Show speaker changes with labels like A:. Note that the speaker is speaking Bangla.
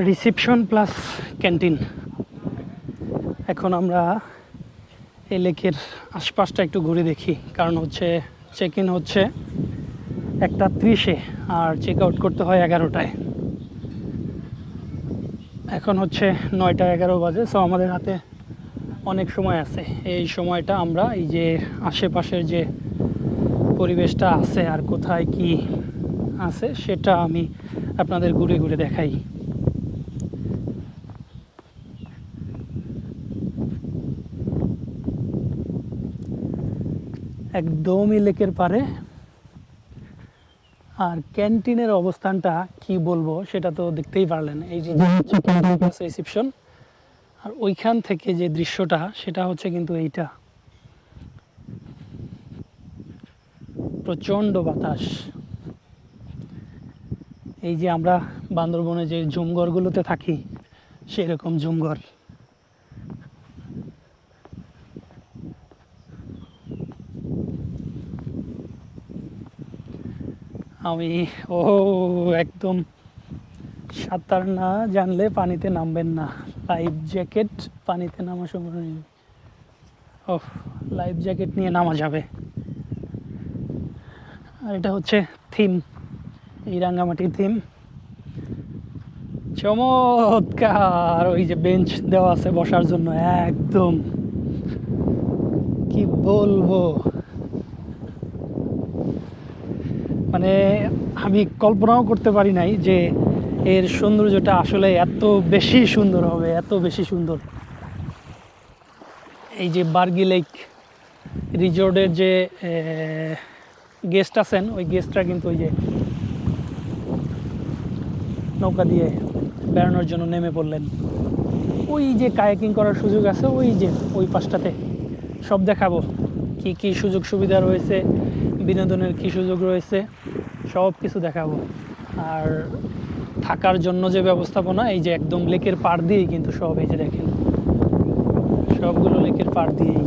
A: Reception plus canteen. এখন আমরা এই লেকের আশপাশটা একটু ঘুরে দেখি, কারণ হচ্ছে চেক ইন হচ্ছে 1:30 আর চেক আউট করতে হয় 11টায়। এখন হচ্ছে 9:11 বাজে, সো আমাদের হাতে অনেক সময় আছে। এই সময়টা আমরা এই যে আশেপাশের যে পরিবেশটা আছে আর কোথায় কি আছে সেটা আমি আপনাদের ঘুরে ঘুরে দেখাই। একদমই লেকের পারে। আর ক্যান্টিনের অবস্থানটা কি বলবো সেটা তো দেখতেই পারলেন, এই যে হচ্ছে ক্যান্টিন প্লাস রিসেপশন, আর ওইখান থেকে যে দৃশ্যটা সেটা হচ্ছে কিন্তু এইটা। প্রচণ্ড বাতাস। এই যে আমরা বান্দরবনে যে জুমঘরগুলোতে থাকি সেরকম জুমঘর। আমি একদম সাঁতার না জানলে পানিতে নামবেন না। লাইফ জ্যাকেট পানিতে নামা সম্ভব নেই। লাইফ জ্যাকেট নিয়ে নামা যাবে। আর এটা হচ্ছে থিম, এই রাঙ্গামাটির থিম। চমৎকার। ওই যে বেঞ্চ দেওয়া আছে বসার জন্য, একদম কি বলবো, মানে আমি কল্পনাও করতে পারি নাই যে এর সৌন্দর্যটা আসলে এত বেশি সুন্দর হবে, এত বেশি সুন্দর। এই যে বার্গি লেক রিজোর্টের যে গেস্ট আছেন, ওই গেস্টরা কিন্তু ওই যে নৌকা দিয়ে বেড়ানোর জন্য নেমে পড়লেন। ওই যে কায়াকিং করার সুযোগ আছে, ওই যে ওই পাশটাতে সব দেখাবো কি কি সুযোগ সুবিধা রয়েছে, বিনোদনের কি সুযোগ রয়েছে, সব কিছু দেখাবো। আর থাকার জন্য যে ব্যবস্থাপনা, এই যে একদম লেকের পাড় দিয়েই কিন্তু সব, এই যে দেখেন সবগুলো লেকের পাড় দিয়েই।